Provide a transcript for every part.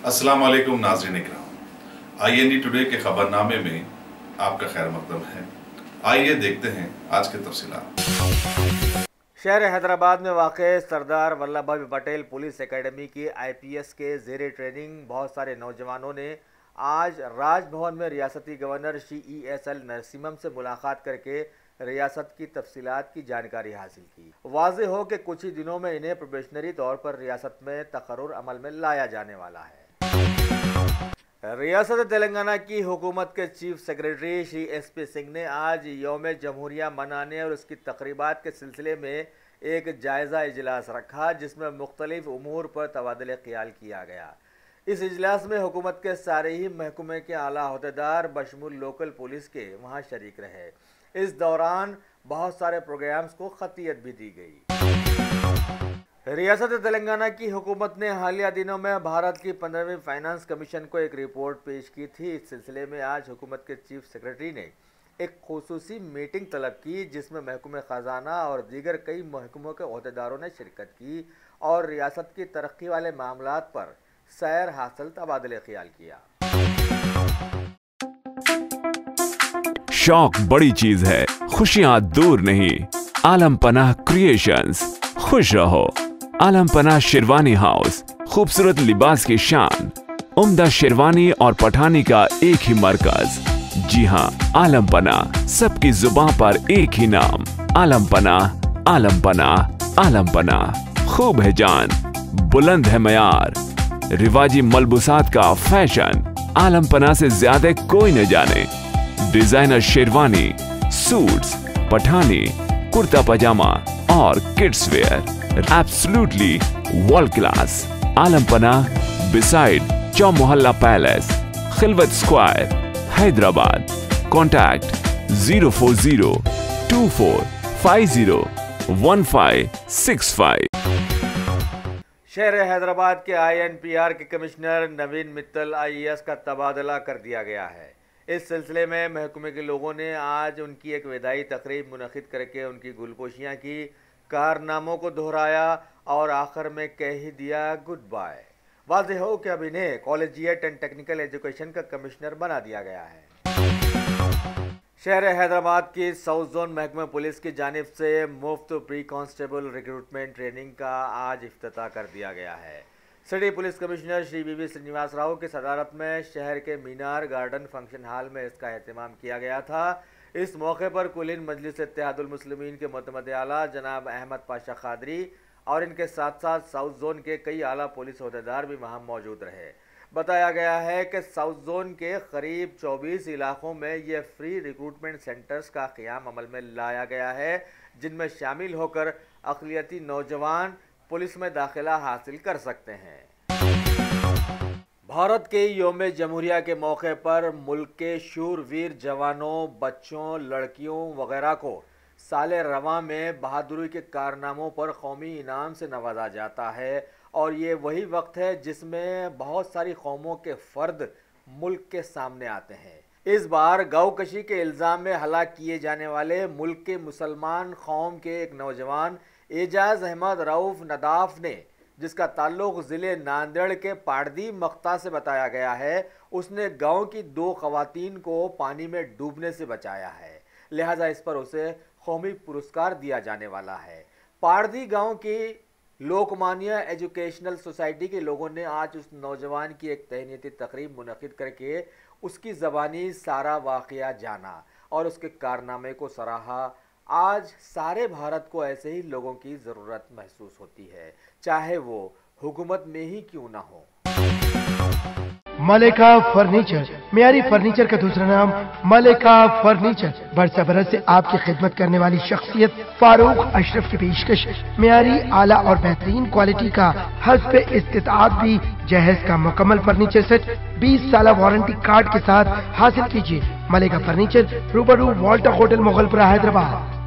अस्सलाम वालेकुम नाज़रीन इकराम, IND टुडे के खबरनामे में आपका खैर मकदम है। आइए देखते हैं आज के तफसीलात। शहर हैदराबाद में वाक़ सरदार वल्लभ भाई पटेल पुलिस एकेडमी की IPS के ज़ेरे ट्रेनिंग बहुत सारे नौजवानों ने आज राजभवन में रियासती गवर्नर CESL नरसिम्हम से मुलाकात करके रियासत की तफसीलात की जानकारी हासिल की। वाज़ेह हो कि कुछ ही दिनों में इन्हें प्रोबेशनरी तौर पर रियासत में तकर्रुर अमल में लाया जाने वाला है। रियासत तेलंगाना की हुकूमत के chief secretary Shri SP Singh ने आज यौम जमहूरिया मनाने और उसकी तकरीबात के सिलसिले में एक जायज़ा इजलास रखा, जिसमें मुख्तलिफ उमूर पर तबादले ख्याल किया गया। इस इजलास में हुकूमत के सारे ही महकमे के आला अहदेदार बशमूल लोकल पुलिस के वहाँ शरीक रहे। इस दौरान बहुत सारे प्रोग्राम्स को खतियत भी दी गई। रियासत तेलंगाना की हुकूमत ने हालिया दिनों में भारत की 15वीं फाइनेंस कमीशन को एक रिपोर्ट पेश की थी। इस सिलसिले में आज हुकूमत के चीफ सेक्रेटरी ने एक खुसूसी मीटिंग तलब की, जिसमें महकमे ख़जाना और दीगर कई महकमों के अहदेदारों ने शिरकत की और रियासत की तरक्की वाले मामलात पर सैर हासिल तबादले ख्याल किया। शौक बड़ी चीज है, खुशियां दूर नहीं। आलम पनाह क्रिएशंस, खुश रहो। आलम पनाह शेरवानी हाउस, खूबसूरत लिबास की शान, उम्दा शेरवानी और पठानी का एक ही मरकज। जी हाँ, आलम पनाह, सबकी जुबान पर एक ही नाम। आलम पनाह, आलम पनाह, आलम पनाह। खूब है जान, बुलंद है मयार, रिवाजी मलबूसात का फैशन आलम पनाह से ज्यादा कोई न जाने। डिजाइनर शेरवानी, सूट्स, पठानी, कुर्ता पजामा और kids wear absolutely world class. Alam Panah beside Chowmahalla palace, Khilwat square, Hyderabad. Contact 04024501565। शहर हैदराबाद के INPR के कमिश्नर नवीन मित्तल IAS का तबादला कर दिया गया है। इस सिलसिले में महकमे के लोगों ने आज उनकी एक विदाई तकरीब मुनक़िद करके उनकी गुलपोशियाँ की, कारनामों को दोहराया और आखिर में कह ही दिया गुड बाय। वाज़ेह हो कि अब इन्हें कॉलेजिएट एंड टेक्निकल एजुकेशन का कमिश्नर बना दिया गया है। शहर हैदराबाद की साउथ जोन महकमा पुलिस की जानिब से मुफ्त प्री कांस्टेबल रिक्रूटमेंट ट्रेनिंग का आज इफ्तिताह कर दिया गया है। City police commissioner Shri BV Srinivas Rao की सदारत में शहर के मीनार गार्डन फंक्शन हॉल में इसका एहतमाम किया गया था। इस मौके पर कुलीन मजलिस इत्तेहादुल मुस्लिमीन के मुतमद आला जनाब अहमद पाशा खादरी और इनके साथ साथ साउथ जोन के कई आला पुलिस अहदेदार भी वहाँ मौजूद रहे। बताया गया है कि साउथ जोन के करीब 24 इलाकों में ये फ्री रिक्रूटमेंट सेंटर्स का क़याम अमल में लाया गया है, जिनमें शामिल होकर अक़लियती नौजवान पुलिस में दाखिला हासिल कर सकते हैं। भारत के यौम जमहूरिया के मौके पर मुल्क के शूरवीर जवानों, बच्चों, लड़कियों वगैरह को साले रवां में बहादुरी के कारनामों पर कौमी इनाम से नवाजा जाता है और ये वही वक्त है जिसमें बहुत सारी कौमों के फ़र्द मुल्क के सामने आते हैं। इस बार गौकशी के इल्ज़ाम में हलाक किए जाने वाले मुल्क के मुसलमान कौम के एक नौजवान एजाज अहमद रऊफ नदाफ ने, जिसका ताल्लुक ज़िले नांदेड़ के पाड़दी मख्ता से बताया गया है, उसने गांव की 2 ख़वातीन को पानी में डूबने से बचाया है। लिहाजा इस पर उसे कौमी पुरस्कार दिया जाने वाला है। पाड़दी गांव की लोकमान्य एजुकेशनल सोसाइटी के लोगों ने आज उस नौजवान की एक तहनीती तकरीब मुनक़िद करके उसकी ज़बानी सारा वाक़या जाना और उसके कारनामे को सराहा। आज सारे भारत को ऐसे ही लोगों की ज़रूरत महसूस होती है, चाहे वो हुकूमत में ही क्यों ना हो। मलिका फर्नीचर, मियारी फर्नीचर का दूसरा नाम मलिका फर्नीचर। बरसा बरस से आपकी खिदमत करने वाली शख्सियत फारूक अशरफ की पेशकश मियारी, आला और बेहतरीन क्वालिटी का हस्ब इस्तिताअत भी जहेज का मुकम्मल फर्नीचर सेट 20 साल वारंटी कार्ड के साथ हासिल कीजिए। मलिका फर्नीचर, रूबरू वॉल्टर होटल, मुगलपुरा, हैदराबाद।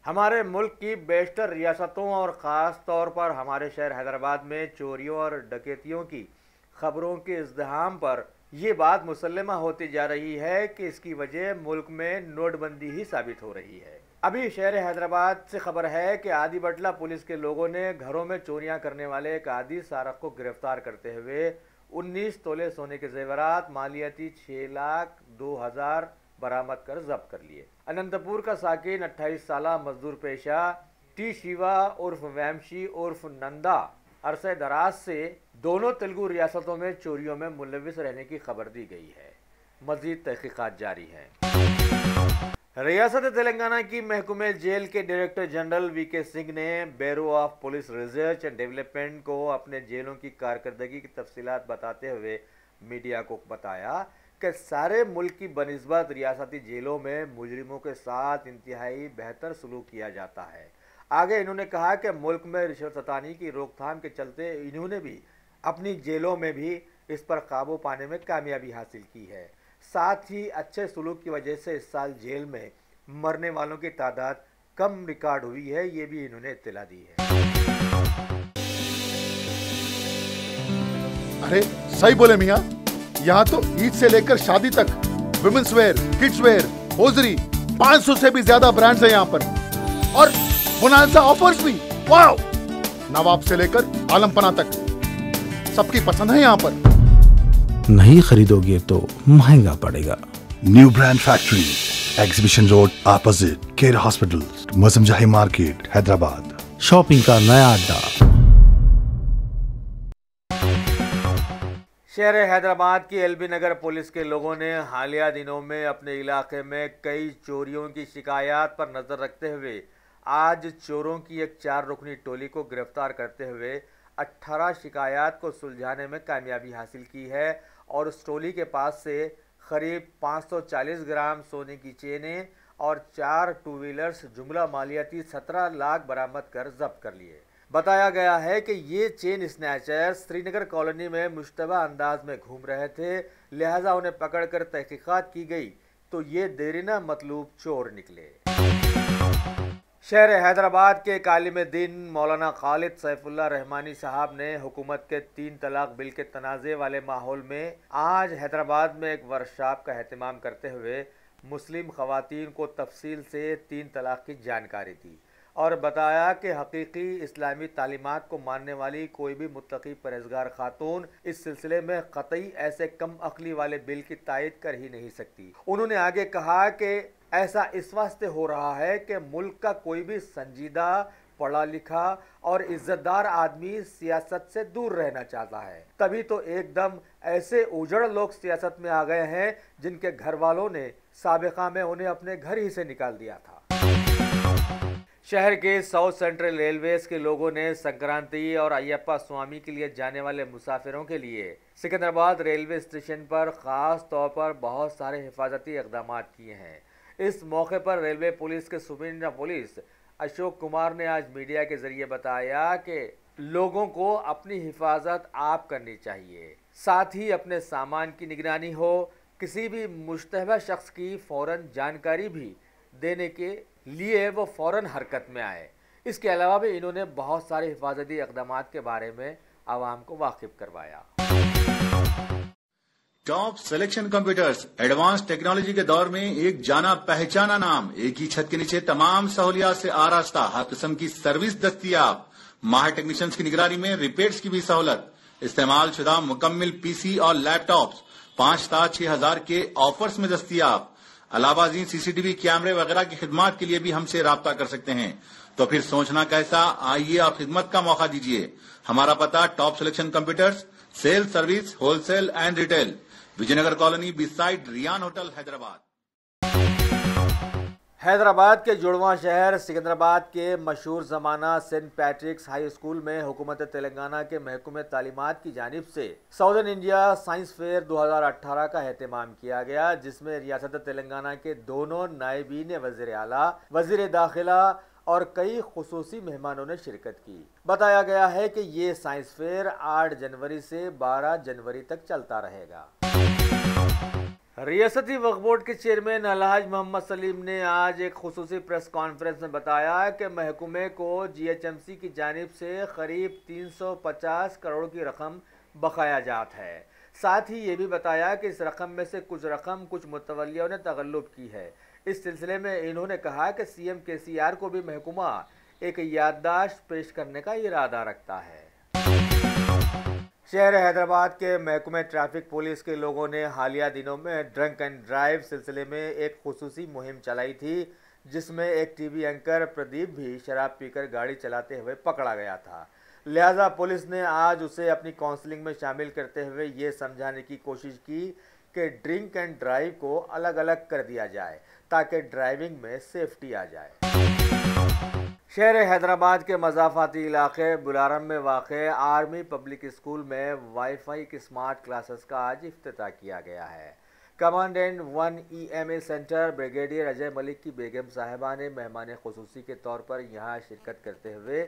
हमारे मुल्क की बेशतर रियासतों और ख़ास तौर पर हमारे शहर हैदराबाद में चोरियों और डकैतियों की खबरों के इज़्दिहाम पर ये बात मुसल्लमा होती जा रही है कि इसकी वजह मुल्क में नोटबंदी ही साबित हो रही है। ابھی شہر حیدرآباد سے خبر ہے کہ آدی بٹلہ پولیس کے لوگوں نے گھروں میں چوریاں کرنے والے ایک عادی سارق کو گرفتار کرتے ہوئے 19 تولے سونے کے زیورات مالیاتی 6,02,000 برآمد کر ضبط کر لیے۔ اننت پور کا ساکن 28 سالہ مزدور پیشہ ٹی شیوا عرف ویمشی عرف نندا عرصہ دراز سے دونوں تلگو ریاستوں میں چوریوں میں ملوث رہنے کی خبر دی گئی ہے۔ مزید تحقیقات جاری ہیں۔ ریاست تلنگانہ کی محکمہ جیل کے ڈائریکٹر جنرل وی کے سنگھ نے bureau of police research and development کو اپنے جیلوں کی کارکردگی کی تفصیلات بتاتے ہوئے میڈیا کو بتایا کہ سارے ملک کی بنسبت ریاستی جیلوں میں مجرموں کے ساتھ انتہائی بہتر سلوک کیا جاتا ہے۔ آگے انہوں نے کہا کہ ملک میں رشوت ستانی کی روک تھام کے چلتے انہوں نے بھی اپنی جیلوں میں بھی اس پر قابو پانے میں کامیابی حاصل کی ہے۔ ساتھ ہی اچھے سلوک کی وجہ سے اس سال جیل میں مرنے والوں کی تعداد کم ریکارڈ ہوئی ہے، یہ بھی انہوں نے اطلاع دی ہے۔ ارے صحیح بولے میاں، یہاں تو عید سے لے کر شادی تک women's where, kids wear, hosiery 500 سے بھی زیادہ برانڈز ہیں یہاں پر، اور بونانزا آفرز بھی۔ واو! نواب سے لے کر عالم پناہ تک سب کی پسند ہے یہاں پر۔ نہیں خریدو گے تو مہنگا پڑے گا۔ New brand factory, exhibition road opposite care hospital, Moazzam Jahi market, Hyderabad. Shopping کا نیا اڈا۔ شہر حیدرآباد کی ایل بی نگر پولیس کے لوگوں نے حالیہ دنوں میں اپنے علاقے میں کئی چوریوں کی شکایات پر نظر رکھتے ہوئے آج چوروں کی ایک 4 رکنی ٹولی کو گرفتار کرتے ہوئے 18 شکایات کو سلجھانے میں کامیابی حاصل کی ہے اور اس ٹولی کے پاس سے قریب 540 گرام سونے کی چینیں اور 4 ٹو ویلرز جملہ مالیاتی 17 لاکھ برآمد کر ضبط کر لیے۔ بتایا گیا ہے کہ یہ چین اسنیچرز سری نگر کالونی میں مشتبہ انداز میں گھوم رہے تھے، لہٰذا انہیں پکڑ کر تحقیقات کی گئی تو یہ دیرینہ مطلوب چور نکلے۔ شہر حیدرآباد کے ایک عالم دین مولانا خالد سیف اللہ رحمانی صاحب نے حکومت کے 3 طلاق بل کے تنازع والے ماحول میں آج حیدرآباد میں ایک ورکشاپ کا اہتمام کرتے ہوئے مسلم خواتین کو تفصیل سے 3 طلاق کی جانکاری دی اور بتایا کہ حقیقی اسلامی تعلیمات کو ماننے والی کوئی بھی متقی پرہیزگار خاتون اس سلسلے میں قطعی ایسے کم عقلی والے بل کی تائید کر ہی نہیں سکتی۔ انہوں نے آگے کہا کہ ایسا اس واسطے ہو رہا ہے کہ ملک کا کوئی بھی سنجیدہ، پڑھا لکھا اور عزت دار آدمی سیاست سے دور رہنا چاہتا ہے، تبھی تو ایک دم ایسے اجڑ لوگ سیاست میں آ گئے ہیں جن کے گھر والوں نے سابقہ میں انہیں اپنے گھر ہی سے نکال دیا تھا۔ شہر کے ساؤتھ سینٹرل ریلویز کے لوگوں نے سنکرانتی اور ایپا سوامی کے لیے جانے والے مسافروں کے لیے سکندرآباد ریلوے اسٹیشن پر خاص طور پر بہت سارے حفاظتی اقدامات کیے ہیں۔ اس موقع پر ریلوے پولیس کے سپرنٹینڈنٹ پولیس اشوک کمار نے آج میڈیا کے ذریعے بتایا کہ لوگوں کو اپنی حفاظت آپ کرنی چاہیے، ساتھ ہی اپنے سامان کی نگرانی ہو، کسی بھی مشتبہ شخص کی فوراً جانکاری بھی دینے کے لیے وہ فوراً حرکت میں آئے۔ اس کے علاوہ بھی انہوں نے بہت سارے حفاظتی اقدامات کے بارے میں عوام کو واقف کروایا۔ Top selection computers advance technology کے دور میں ایک جانا پہچانا نام، ایک ہی چھت کے نیچے تمام سہولیات سے آراستہ، ہر قسم کی سروس دستیاب، ماہر ٹیکنیشینز کی نگرانی میں ریپیئرز کی بھی سہولت، استعمال شدہ مکمل پی سی اور لیپ ٹاپس 5 تا 6,000 کے آفرز میں دستیاب۔ علاوہ ازیں CCTV کیمرے وغیرہ کی خدمات کے لیے بھی ہم سے رابطہ کر سکتے ہیں۔ تو پھر سوچنا کیسا، آئیے اور خدمت کا موقع دیجیے۔ ہمارا پتہ top selection computers, sale service, wholesale and retail, Vijay Nagar colony beside Ryan hotel, Hyderabad. Hyderabad کے جڑواں شہر سکندرآباد کے مشہور زمانہ سینٹ پیٹرکس ہائی اسکول میں حکومت تلنگانہ کے محکمہ تعلیمات کی جانب سے ساؤدرن انڈیا سائنس فیئر 2018 کا اہتمام کیا گیا، جس میں ریاست تلنگانہ کے دونوں نائبین وزیر اعلیٰ، وزیر داخلہ اور کئی خصوصی مہمانوں نے شرکت کی۔ بتایا گیا ہے کہ یہ سائنس فیئر 8 جنوری سے 12 جنوری تک چلتا رہے گا۔ ریاستی وقف بورڈ کے چیئرمین الحاج محمد سلیم نے آج ایک خصوصی پریس کانفرنس میں بتایا کہ محکمے کو GHMC کی جانب سے قریب 350 کروڑ کی رقم بقایا جات ہے۔ ساتھ ہی یہ بھی بتایا کہ اس رقم میں سے کچھ رقم کچھ متولیوں نے تغلب کی ہے۔ इस सिलसिले में इन्होंने कहा कि सीएम केसीआर को भी महकमा एक याददाश्त पेश करने का इरादा रखता है। शहर हैदराबाद के महकमे ट्रैफिक पुलिस के लोगों ने हालिया दिनों में ड्रंक एंड ड्राइव सिलसिले में एक खुसूसी मुहिम चलाई थी, जिसमें एक टीवी एंकर प्रदीप भी शराब पीकर गाड़ी चलाते हुए पकड़ा गया था। लिहाजा पुलिस ने आज उसे अपनी काउंसलिंग में शामिल करते हुए ये समझाने की कोशिश की कि ड्रिंक एंड ड्राइव को अलग अलग कर दिया जाए ताकि ड्राइविंग में सेफ्टी आ जाए। शहर हैदराबाद के मज़ाफ़ाती इलाके बुलारम में वाक़े आर्मी पब्लिक स्कूल में वाईफाई की स्मार्ट क्लासेस का आज इफ्तिताह किया गया है। Commandant 1 EMA centre brigadier Ajay Malik की बेगम साहिबा ने मेहमान खुसूसी के तौर पर यहाँ शिरकत करते हुए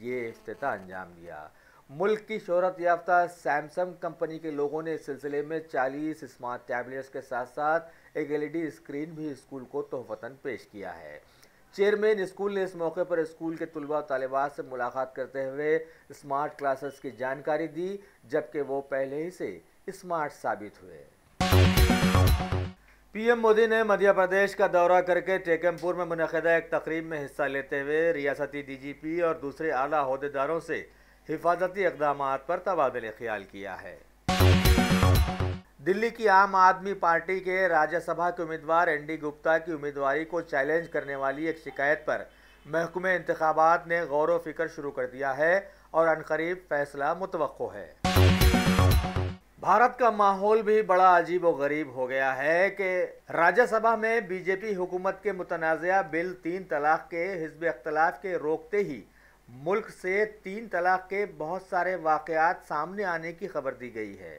ये इफ्तिताह अंजाम दिया। मुल्क की शोहरत याफ्ता सैमसंग कंपनी के लोगों ने इस सिलसिले में 40 स्मार्ट टैबलेट्स के साथ साथ एक LED स्क्रीन भी स्कूल को तोहफतन पेश किया है। चेयरमैन स्कूल ने इस मौके पर स्कूल के तुलबा तालिबात से मुलाकात करते हुए स्मार्ट क्लासेस की जानकारी दी, जबकि वो पहले ही से स्मार्ट साबित हुए। पीएम मोदी ने मध्य प्रदेश का दौरा करके टेकमपुर में मुनक़िदा एक तकरीब में हिस्सा लेते हुए रियासती DGP और दूसरे आला अहदेदारों से हिफाजती इक़दामात पर तबादले ख्याल किया है। दिल्ली की आम आदमी पार्टी के राज्यसभा के उम्मीदवार ND गुप्ता की उम्मीदवारी को चैलेंज करने वाली एक शिकायत पर महकमे इंतखाबात ने गौर व फिक्र शुरू कर दिया है और अनकरीब फैसला मुतवक्को है। भारत का माहौल भी बड़ा अजीब व गरीब हो गया है कि राज्यसभा में बीजेपी हुकूमत के मुतनाज़ा बिल 3 तलाक के हिज़्ब इख्तिलाफ के रोकते ही मुल्क से 3 तलाक के बहुत सारे वाक़यात सामने आने की खबर दी गई है।